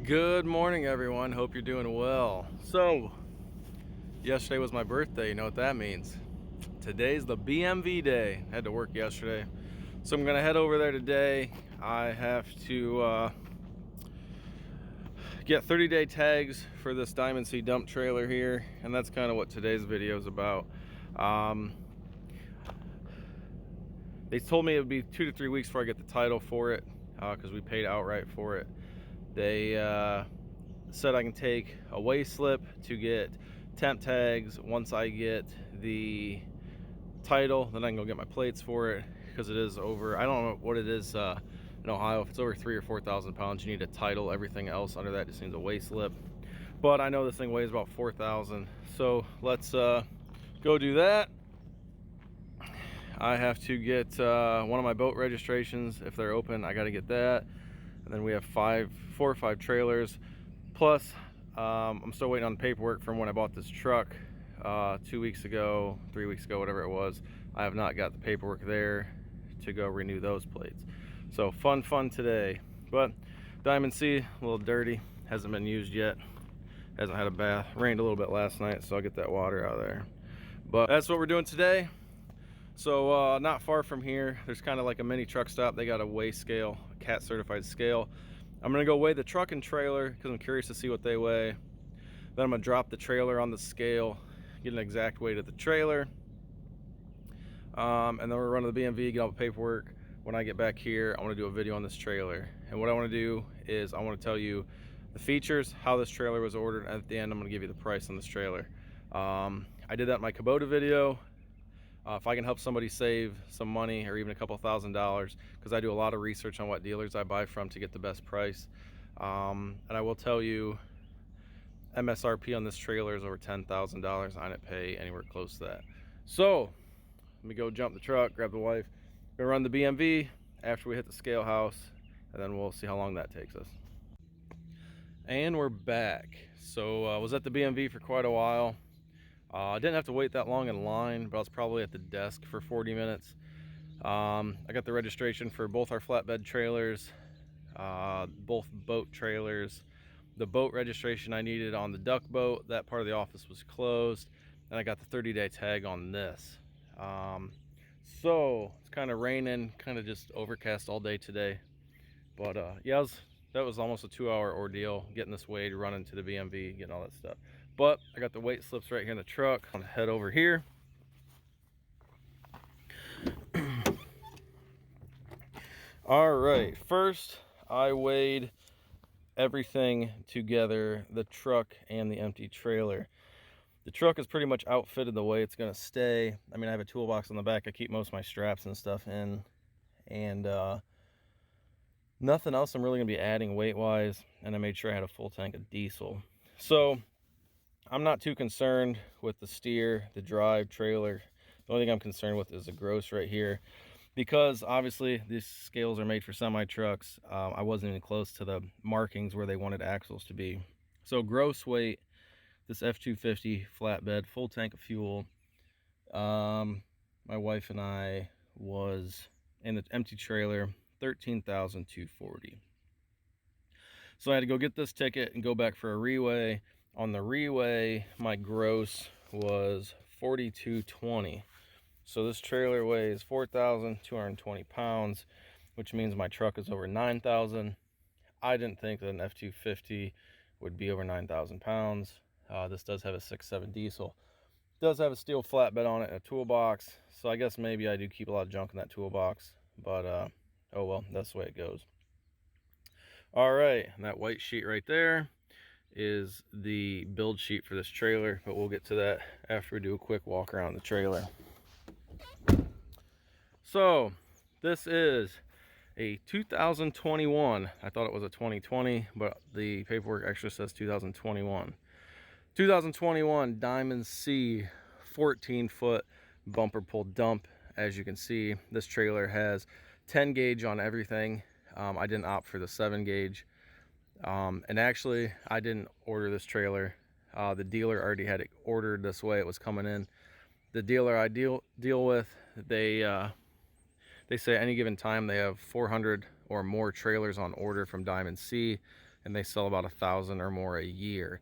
Good morning, everyone. Hope you're doing well. So, yesterday was my birthday. You know what that means? Today's the BMV day. Had to work yesterday, so I'm gonna head over there today. I have to get 30-day tags for this Diamond C dump trailer here, and that's kind of what today's video is about. They told me it would be 2 to 3 weeks before I get the title for it, because we paid outright for it. They said I can take a weigh slip to get temp tags. Once I get the title, then I can go get my plates for it, because it is over, I don't know what it is in Ohio, if it's over 3,000 or 4,000 pounds you need a title. Everything else under that just needs a weigh slip, but I know this thing weighs about 4,000, so let's go do that. I have to get one of my boat registrations. If they're open, I got to get that. And then we have 4 or 5 trailers. Plus, I'm still waiting on paperwork from when I bought this truck 2 weeks ago, 3 weeks ago, whatever it was. I have not got the paperwork there to go renew those plates. So fun today. But Diamond C, a little dirty, hasn't been used yet. Hasn't had a bath. Rained a little bit last night, so I'll get that water out of there. But that's what we're doing today. So not far from here, there's kind of like a mini truck stop. They got a weigh scale, a CAT certified scale. I'm gonna go weigh the truck and trailer because I'm curious to see what they weigh. Then I'm gonna drop the trailer on the scale, get an exact weight of the trailer. And then we're running the BMV, get all the paperwork. When I get back here, I wanna do a video on this trailer. And what I wanna do is I wanna tell you the features, how this trailer was ordered, and at the end, I'm gonna give you the price on this trailer. I did that in my Kubota video. If I can help somebody save some money or even a couple $1,000s, because I do a lot of research on what dealers I buy from to get the best price. And I will tell you, MSRP on this trailer is over $10,000. I didn't pay anywhere close to that. So let me go jump the truck, grab the wife, gonna run the BMV after we hit the scale house, and then we'll see how long that takes us. And we're back. So I was at the BMV for quite a while. I didn't have to wait that long in line, but I was probably at the desk for 40 minutes. I got the registration for both our flatbed trailers, both boat trailers. The boat registration I needed on the duck boat, that part of the office was closed, and I got the 30-day tag on this. So it's kind of raining, kind of just overcast all day today. But yeah, that was almost a 2-hour ordeal getting this weighed, running to the BMV, getting all that stuff. But I got the weight slips right here in the truck. I'm gonna head over here. All right, first I weighed everything together, the truck and the empty trailer. The truck is pretty much outfitted the way it's gonna stay. I mean, I have a toolbox on the back. I keep most of my straps and stuff in, and nothing else I'm really gonna be adding weight wise. And I made sure I had a full tank of diesel. So I'm not too concerned with the steer, the drive, trailer. The only thing I'm concerned with is the gross right here, because obviously these scales are made for semi trucks. I wasn't even close to the markings where they wanted axles to be. So gross weight, this F-250 flatbed, full tank of fuel, my wife and I was in the empty trailer, 13,240. So I had to go get this ticket and go back for a reweigh. On the reweigh, my gross was 4,220. So this trailer weighs 4,220 pounds, which means my truck is over 9,000. I didn't think that an F-250 would be over 9,000 pounds. This does have a 6.7 diesel. It does have a steel flatbed on it and a toolbox. So I guess maybe I do keep a lot of junk in that toolbox, but oh well, that's the way it goes. All right, and that white sheet right there is the build sheet for this trailer, but we'll get to that after we do a quick walk around the trailer. So this is a 2021. I thought it was a 2020, but the paperwork actually says 2021. 2021 Diamond C 14-foot bumper pull dump. As you can see, this trailer has 10 gauge on everything. I didn't opt for the 7 gauge. And actually, I didn't order this trailer. The dealer already had it ordered this way. It was coming in. The dealer I deal with, they say any given time they have 400 or more trailers on order from Diamond C, and they sell about 1,000 or more a year.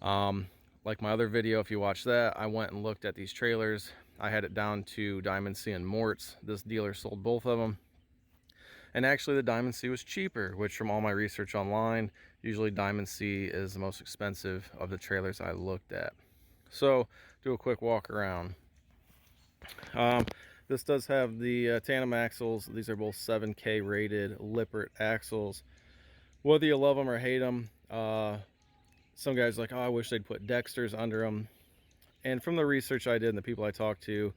Like my other video, if you watch that, I went and looked at these trailers. I had it down to Diamond C and Mort's. This dealer sold both of them. And actually the Diamond C was cheaper, which from all my research online, usually Diamond C is the most expensive of the trailers I looked at. So do a quick walk around. This does have the tandem axles. These are both 7K rated Lippert axles. Whether you love them or hate them, some guys are like, oh, I wish they'd put Dexters under them. And from the research I did and the people I talked to,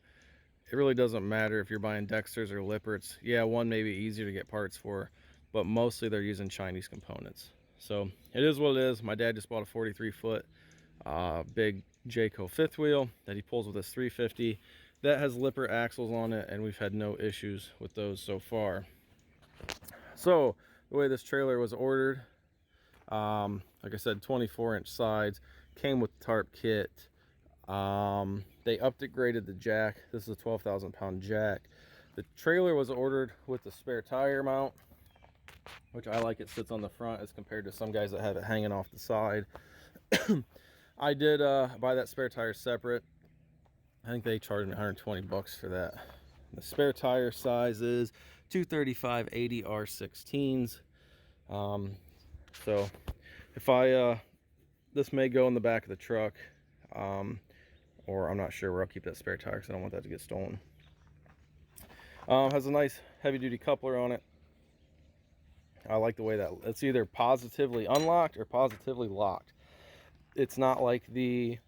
it really doesn't matter if you're buying Dexters or Lipperts. Yeah, one may be easier to get parts for, but mostly they're using Chinese components. So it is what it is. My dad just bought a 43-foot big Jayco fifth wheel that he pulls with his 350. That has Lippert axles on it, and we've had no issues with those so far. So the way this trailer was ordered, like I said, 24-inch sides, came with the Tarp kit. They upgraded the jack. This is a 12,000 pound jack. The trailer was ordered with the spare tire mount, which I like. It sits on the front as compared to some guys that have it hanging off the side. I did buy that spare tire separate. I think they charged me 120 bucks for that. The spare tire size is 235/80 R16s. So if this may go in the back of the truck, or I'm not sure where I'll keep that spare tire because I don't want that to get stolen. Has a nice heavy duty coupler on it. I like the way that it's either positively unlocked or positively locked. It's not like the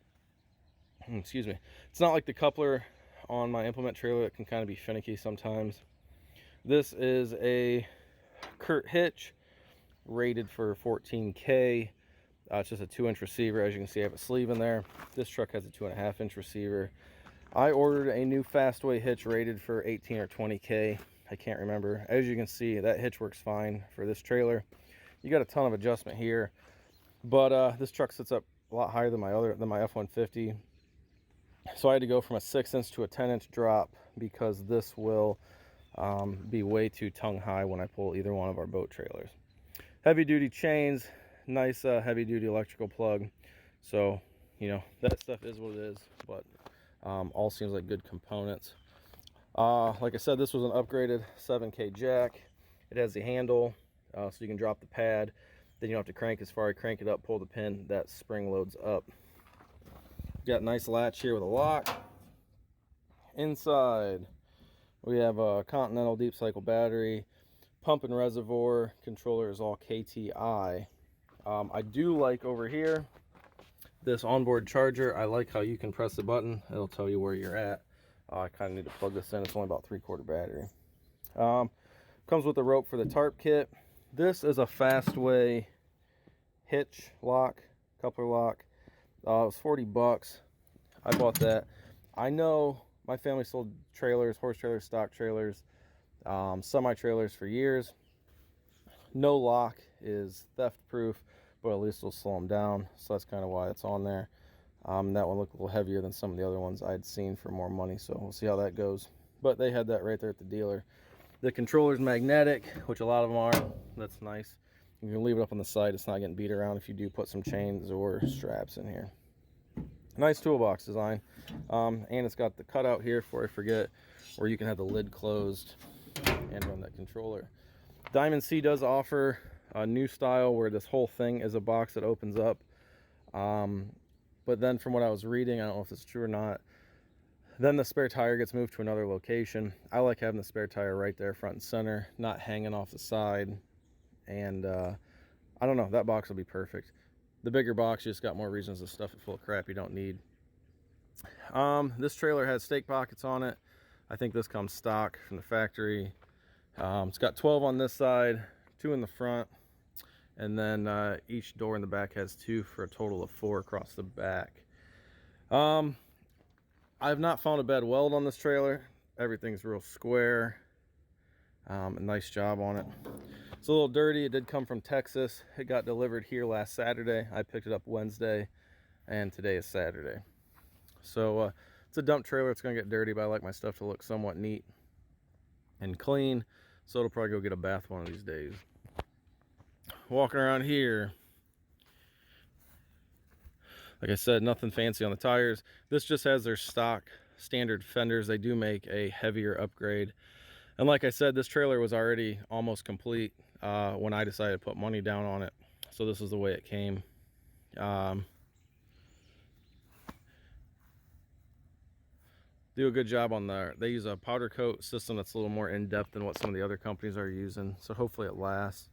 excuse me, it's not like the coupler on my implement trailer that can kind of be finicky sometimes. This is a Kurt hitch rated for 14K. It's just a 2-inch receiver. As you can see, I have a sleeve in there. This truck has a 2.5-inch receiver. I ordered a new Fastway hitch rated for 18 or 20K. I can't remember. As you can see, that hitch works fine for this trailer. You got a ton of adjustment here, but this truck sits up a lot higher than my F-150. So I had to go from a 6-inch to a 10-inch drop because this will be way too tongue high when I pull either one of our boat trailers. Heavy duty chains, nice heavy duty electrical plug. So, you know, that stuff is what it is, but all seems like good components. Like I said, this was an upgraded 7K jack. It has the handle, so you can drop the pad. Then you don't have to crank as far. You crank it up, pull the pin, that spring loads up. Got a nice latch here with a lock. Inside, we have a Continental deep cycle battery. Pump and reservoir controller is all KTI. I do like over here this onboard charger. I like how you can press the button, it'll tell you where you're at. I kind of need to plug this in. It's only about 3/4 battery. Comes with a rope for the tarp kit. This is a Fastway hitch lock, coupler lock. It was 40 bucks. I bought that. I know my family sold trailers, horse trailers, stock trailers, semi trailers for years. No lock is theft proof, but at least it'll slow them down. So that's kind of why it's on there. That one looked a little heavier than some of the other ones I'd seen for more money, so we'll see how that goes. But they had that right there at the dealer. The controller's magnetic, which a lot of them are. That's nice. You can leave it up on the side. It's not getting beat around if you do put some chains or straps in here. Nice toolbox design. And it's got the cutout here, before I forget, where you can have the lid closed and run that controller. Diamond C does offer a new style where this whole thing is a box that opens up. But then from what I was reading, I don't know if it's true or not, then the spare tire gets moved to another location. I like having the spare tire right there front and center, not hanging off the side. And I don't know, that box will be perfect. The bigger box, you just got more reasons to stuff it full of crap you don't need. This trailer has stake pockets on it. I think this comes stock from the factory. It's got 12 on this side, 2 in the front, and then each door in the back has 2 for a total of 4 across the back. I've not found a bad weld on this trailer. Everything's real square. A nice job on it. It's a little dirty. It did come from Texas. It got delivered here last Saturday. I picked it up Wednesday, and today is Saturday. So it's a dump trailer. It's gonna get dirty, but I like my stuff to look somewhat neat and clean, so it'll probably go get a bath one of these days. walking around here, like I said, nothing fancy on the tires. This just has their stock standard fenders. They do make a heavier upgrade. And like I said, this trailer was already almost complete when I decided to put money down on it. So this is the way it came. Do a good job on there. They use a powder coat system that's a little more in-depth than what some of the other companies are using. So hopefully it lasts.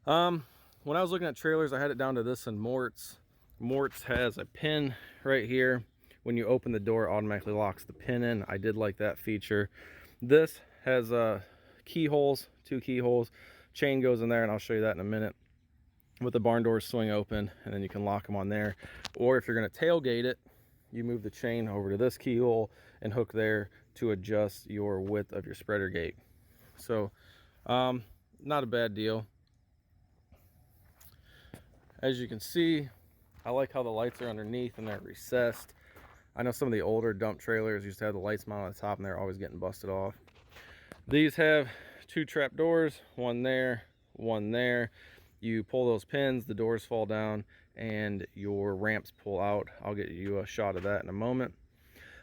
When I was looking at trailers, I had it down to this and Mort's. Mort's has a pin right here. When you open the door, it automatically locks the pin in. I did like that feature. This has keyholes, 2 keyholes. Chain goes in there, and I'll show you that in a minute. With the barn doors swing open, and then you can lock them on there. Or if you're going to tailgate it, you move the chain over to this keyhole and hook there to adjust your width of your spreader gate. So, not a bad deal. As you can see, I like how the lights are underneath and they're recessed. I know some of the older dump trailers used to have the lights mounted on the top and they're always getting busted off. These have 2 trap doors, one there, one there. You pull those pins, the doors fall down, and your ramps pull out. I'll get you a shot of that in a moment.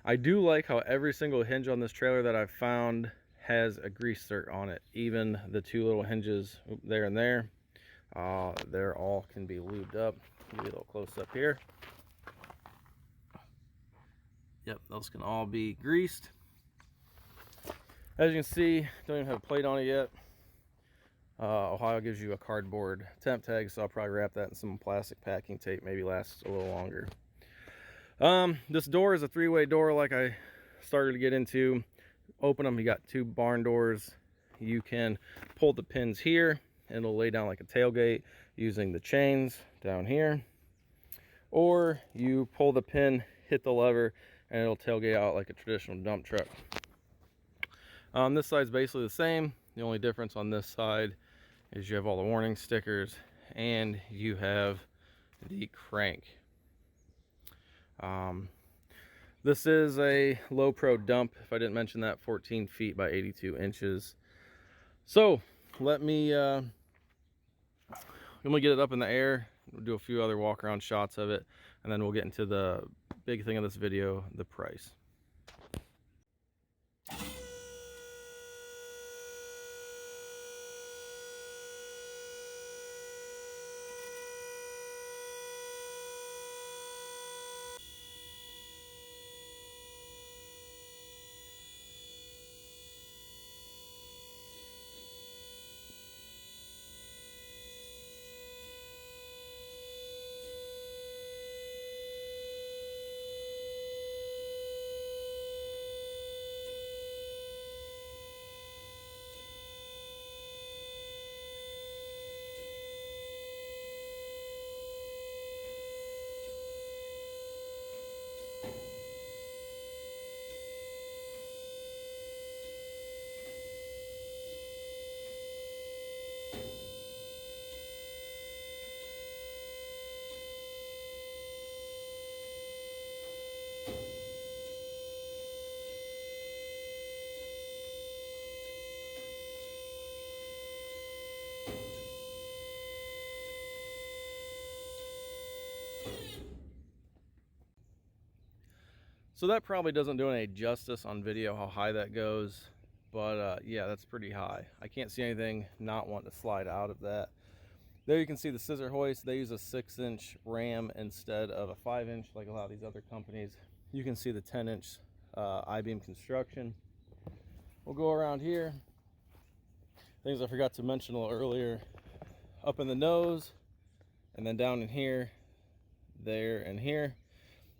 I do like how every single hinge on this trailer that I've found has a grease cert on it. Even the 2 little hinges there and there. They're all can be lubed up. Give you a little close up here. Yep, those can all be greased. As you can see, don't even have a plate on it yet. Ohio gives you a cardboard temp tag, so I'll probably wrap that in some plastic packing tape, maybe lasts a little longer. This door is a 3-way door like I started to get into. Open them, you got 2 barn doors. You can pull the pins here and it'll lay down like a tailgate using the chains down here. Or you pull the pin, hit the lever, and it'll tailgate out like a traditional dump truck. This side's basically the same. The only difference on this side is you have all the warning stickers and you have the crank. This is a low pro dump, if I didn't mention that, 14 feet by 82 inches. So let me get it up in the air. We'll do a few other walk around shots of it, and then we'll get into the big thing of this video, the price. So that probably doesn't do any justice on video how high that goes, but yeah, that's pretty high. I can't see anything not wanting to slide out of that. There you can see the scissor hoist. They use a 6-inch ram instead of a 5-inch like a lot of these other companies. You can see the 10-inch I-beam construction. We'll go around here. Things I forgot to mention a little earlier. Up in the nose, and then down in here, there, and here.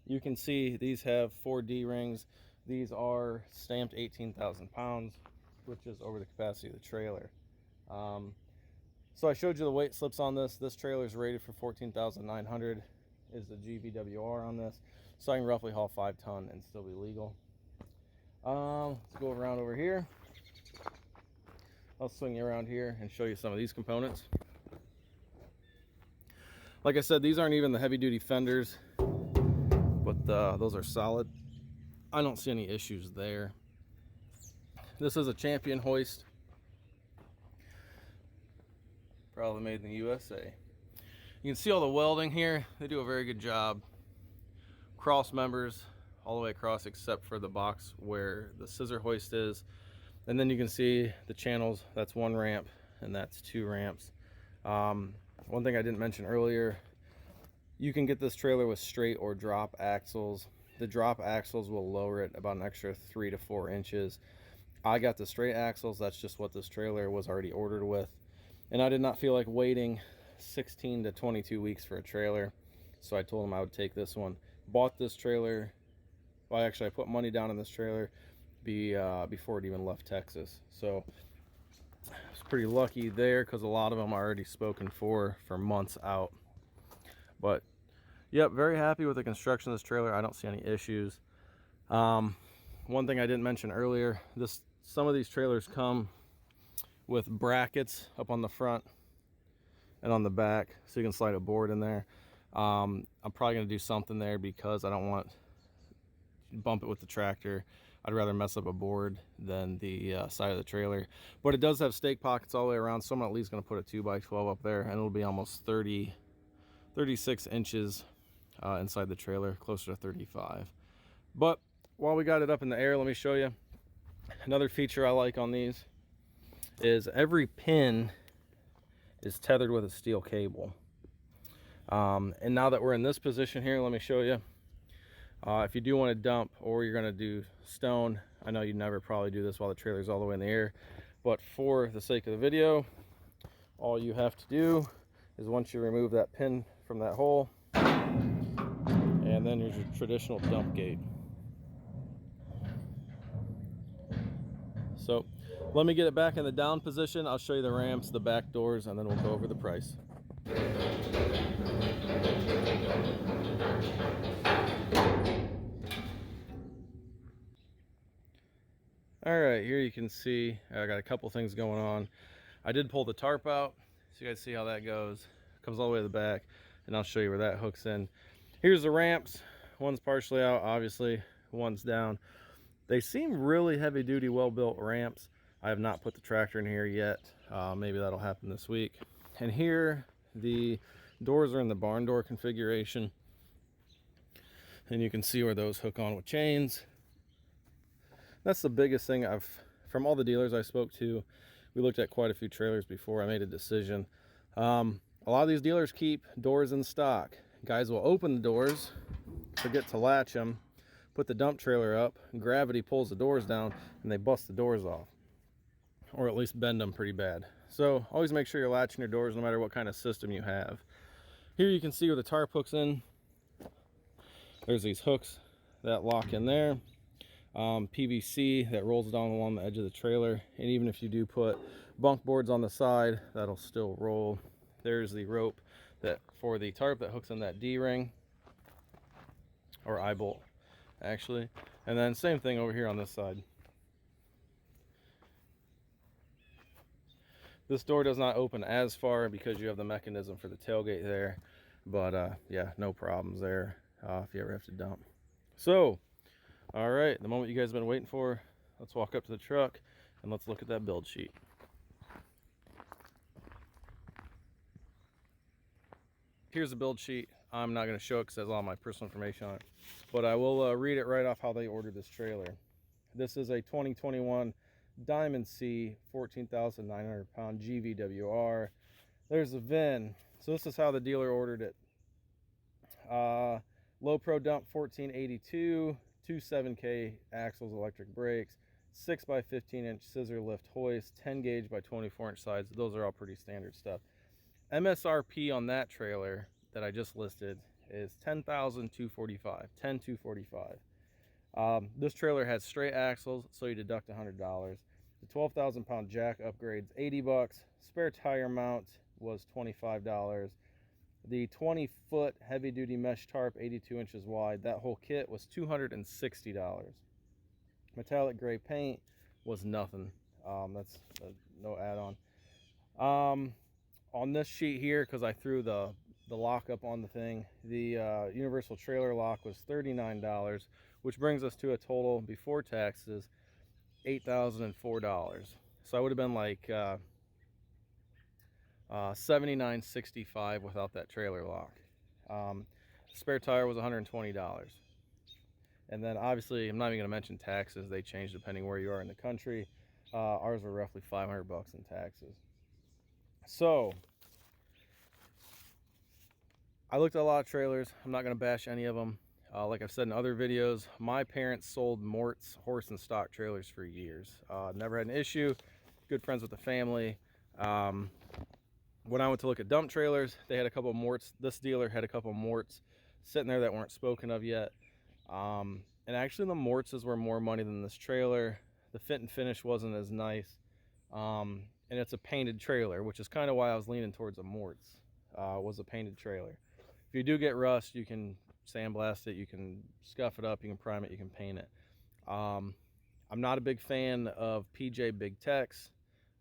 You can see these have 4 D-rings. These are stamped 18,000 pounds, which is over the capacity of the trailer. So I showed you the weight slips on this. This trailer is rated for 14,900 is the GVWR on this. So I can roughly haul 5 ton and still be legal. Let's go around over here. I'll swing you around here and show you some of these components. Like I said, these aren't even the heavy duty fenders, but those are solid. I don't see any issues there. This is a Champion hoist. Probably made in the USA. You can see all the welding here. They do a very good job. Cross members all the way across except for the box where the scissor hoist is. And then you can see the channels. That's one ramp and that's two ramps. One thing I didn't mention earlier, you can get this trailer with straight or drop axles. The drop axles will lower it about an extra 3 to 4 inches. I got the straight axles. That's just what this trailer was already ordered with. And I did not feel like waiting 16 to 22 weeks for a trailer. So I told him I would take this one. Bought this trailer. Well, actually, I put money down on this trailer before it even left Texas. So I was pretty lucky there because a lot of them are already spoken for months out. But yep, very happy with the construction of this trailer. I don't see any issues. One thing I didn't mention earlier, some of these trailers come with brackets up on the front and on the back, so you can slide a board in there. I'm probably going to do something there because I don't want to bump it with the tractor. I'd rather mess up a board than the side of the trailer. But it does have stake pockets all the way around, so I'm at least going to put a 2x12 up there, and it'll be almost 36 inches inside the trailer, closer to 35. But while we got it up in the air, let me show you another feature I like on these is every pin is tethered with a steel cable. And now that we're in this position here, let me show you. If you do want to dump or you're going to do stone, I know you'd never probably do this while the trailer's all the way in the air, but for the sake of the video, all you have to do is once you remove that pin from that hole, and then there's your traditional dump gate. So let me get it back in the down position. I'll show you the ramps, the back doors, and then we'll go over the price. All right, here you can see I got a couple things going on. I did pull the tarp out, so you guys see how that goes. It comes all the way to the back, and I'll show you where that hooks in. Here's the ramps. One's partially out, obviously. One's down. They seem really heavy-duty, well-built ramps. I have not put the tractor in here yet. Maybe that'll happen this week. And here, the doors are in the barn door configuration. And you can see where those hook on with chains. That's the biggest thing from all the dealers I spoke to. We looked at quite a few trailers before I made a decision. A lot of these dealers keep doors in stock. Guys will open the doors, forget to latch them, put the dump trailer up, gravity pulls the doors down, and they bust the doors off. Or at least bend them pretty bad. So always make sure you're latching your doors no matter what kind of system you have. Here you can see where the tarp hooks in. There's these hooks that lock in there. PVC that rolls down along the edge of the trailer, and even if you do put bunk boards on the side, that'll still roll. There's the rope that for the tarp that hooks in that D-ring, or eye-bolt actually, and then same thing over here on this side. This door does not open as far because you have the mechanism for the tailgate there, but yeah, no problems there if you ever have to dump. So all right, the moment you guys have been waiting for, let's walk up to the truck and let's look at that build sheet. Here's the build sheet. I'm not going to show it because it has all my personal information on it, but I will read it right off how they ordered this trailer. This is a 2021 Diamond C 14,900 pound GVWR. There's a VIN. So this is how the dealer ordered it. Low Pro Dump 1482. 27K axles, electric brakes, 6x15 inch scissor lift hoist, 10 gauge by 24 inch sides. Those are all pretty standard stuff. MSRP on that trailer that I just listed is $10,245. This trailer has straight axles, so you deduct $100. The 12,000 pound jack upgrades $80. Spare tire mount was $25. The 20-foot heavy-duty mesh tarp, 82 inches wide, that whole kit was $260. Metallic gray paint was nothing. That's no add-on. On this sheet here, because I threw the lock up on the thing, the universal trailer lock was $39, which brings us to a total before taxes $8,004. So I would have been like $79.65 without that trailer lock. Spare tire was $120. And then obviously, I'm not even going to mention taxes. They change depending where you are in the country. Ours were roughly $500 in taxes. So I looked at a lot of trailers. I'm not going to bash any of them. Like I've said in other videos, my parents sold Mort's horse and stock trailers for years. Never had an issue. Good friends with the family. When I went to look at dump trailers, they had a couple of Morts. This dealer had a couple of Morts sitting there that weren't spoken of yet. And actually the Morts were more money than this trailer. The fit and finish wasn't as nice. And it's a painted trailer, which is kind of why I was leaning towards a Morts. Was a painted trailer. If you do get rust, you can sandblast it, you can scuff it up, you can prime it, you can paint it. I'm not a big fan of PJ Big Techs.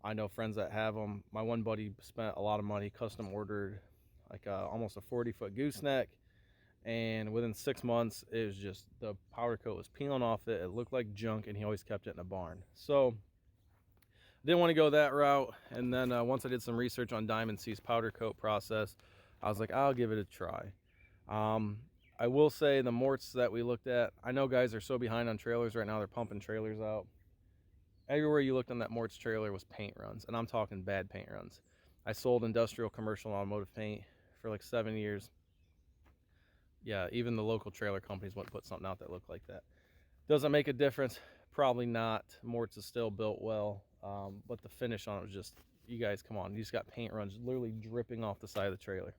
I know friends that have them. My one buddy spent a lot of money, custom ordered like almost a 40-foot gooseneck, and within 6 months it was just, the powder coat was peeling off it. It looked like junk, and he always kept it in a barn. So didn't want to go that route. And then once I did some research on Diamond C's powder coat process, I was like, I'll give it a try. I will say the Morts that we looked at, I know guys are so behind on trailers right now, they're pumping trailers out. Everywhere you looked on that Morts trailer was paint runs, and I'm talking bad paint runs. I sold industrial, commercial, and automotive paint for like 7 years. Yeah, even the local trailer companies wouldn't put something out that looked like that. Doesn't make a difference. Probably not. Morts is still built well, but the finish on it was just, you guys, come on. You just got paint runs literally dripping off the side of the trailer.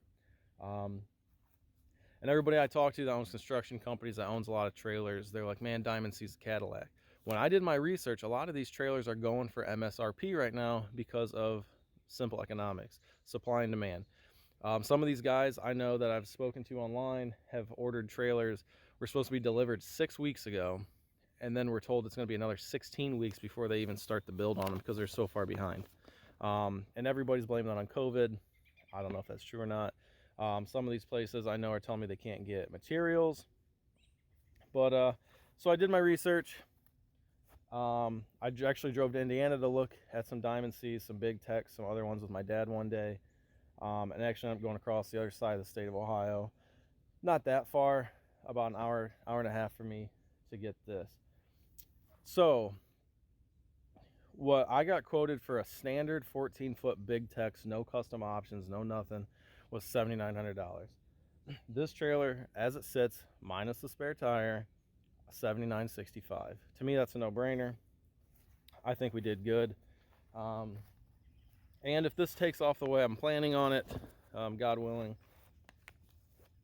And everybody I talk to that owns construction companies, that owns a lot of trailers, they're like, man, Diamond C's a Cadillac. When I did my research, a lot of these trailers are going for MSRP right now because of simple economics, supply and demand. Some of these guys I know that I've spoken to online have ordered trailers, were supposed to be delivered 6 weeks ago, and then we're told it's going to be another 16 weeks before they even start the build on them because they're so far behind. And everybody's blaming that on COVID. I don't know if that's true or not. Some of these places I know are telling me they can't get materials. But so I did my research. I actually drove to Indiana to look at some Diamond C's, some Big Techs, some other ones with my dad one day. And actually ended up going across the other side of the state of Ohio. Not that far, about an hour and a half for me to get this. So what I got quoted for a standard 14-foot Big Techs, no custom options, no nothing, was $7,900. This trailer, as it sits, minus the spare tire, $79.65. To me, that's a no-brainer. I think we did good. And if this takes off the way I'm planning on it, God willing,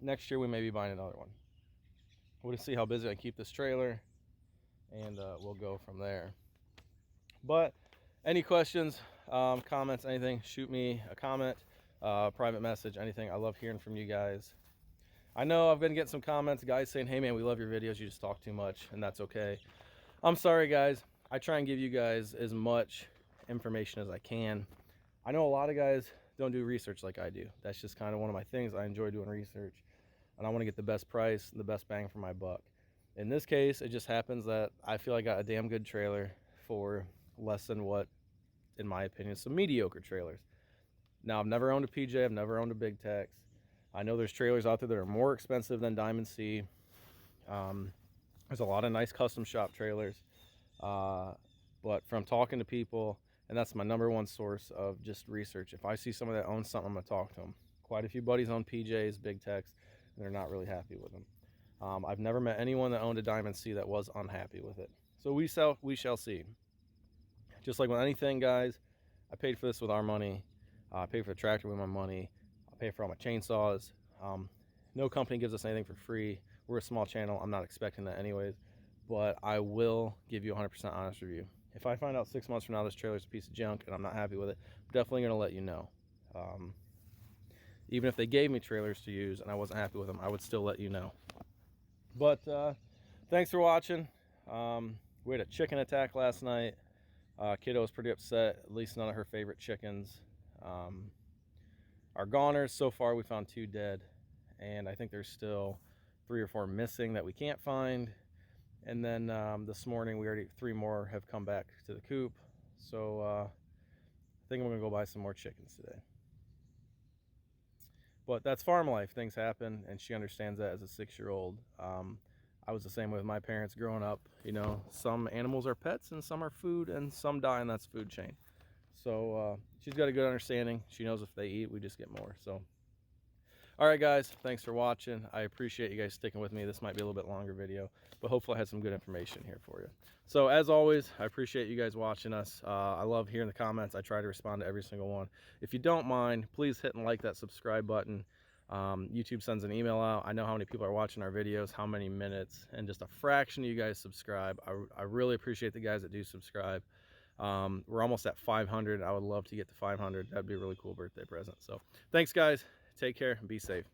next year we may be buying another one. We'll see how busy I keep this trailer, and we'll go from there. But any questions, comments, anything, shoot me a comment, private message, anything. I love hearing from you guys. I know I've been getting some comments, guys saying, hey man, we love your videos, you just talk too much, and that's okay. I'm sorry guys. I try and give you guys as much information as I can. I know a lot of guys don't do research like I do. That's just kind of one of my things. I enjoy doing research, and I want to get the best price and the best bang for my buck. In this case, it just happens that I feel I got a damn good trailer for less than what, in my opinion, some mediocre trailers. Now, I've never owned a PJ, I've never owned a Big Tex. I know there's trailers out there that are more expensive than Diamond C. There's a lot of nice custom shop trailers. But from talking to people, and that's my number one source of just research. If I see someone that owns something, I'm going to talk to them. Quite a few buddies own PJs, Big Tex, and they're not really happy with them. I've never met anyone that owned a Diamond C that was unhappy with it. So we shall see. Just like with anything, guys, I paid for this with our money. I paid for the tractor with my money. I pay for all my chainsaws. No company gives us anything for free. We're a small channel. I'm not expecting that anyways. But I will give you a 100% honest review. If I find out 6 months from now this trailer's a piece of junk and I'm not happy with it, I'm definitely going to let you know. Even if they gave me trailers to use and I wasn't happy with them, I would still let you know. But thanks for watching. We had a chicken attack last night. Kiddo was pretty upset. At least none of her favorite chickens are goners. So far we found 2 dead, and I think there's still 3 or 4 missing that we can't find. And then this morning we already 3 more have come back to the coop. So I think I'm gonna go buy some more chickens today. But that's farm life. Things happen, and she understands that as a 6-year-old. I was the same with my parents growing up. You know, some animals are pets and some are food, and some die, and that's food chain. So she's got a good understanding. She knows if they eat, we just get more. So all right, guys, thanks for watching. I appreciate you guys sticking with me. This might be a little bit longer video, but hopefully I had some good information here for you. So as always, I appreciate you guys watching us. I love hearing the comments. I try to respond to every single one. If you don't mind, please hit and like that subscribe button. YouTube sends an email out. I know how many people are watching our videos, how many minutes, and just a fraction of you guys subscribe. I really appreciate the guys that do subscribe. We're almost at 500. I would love to get to 500. That'd be a really cool birthday present. So thanks, guys. Take care and be safe.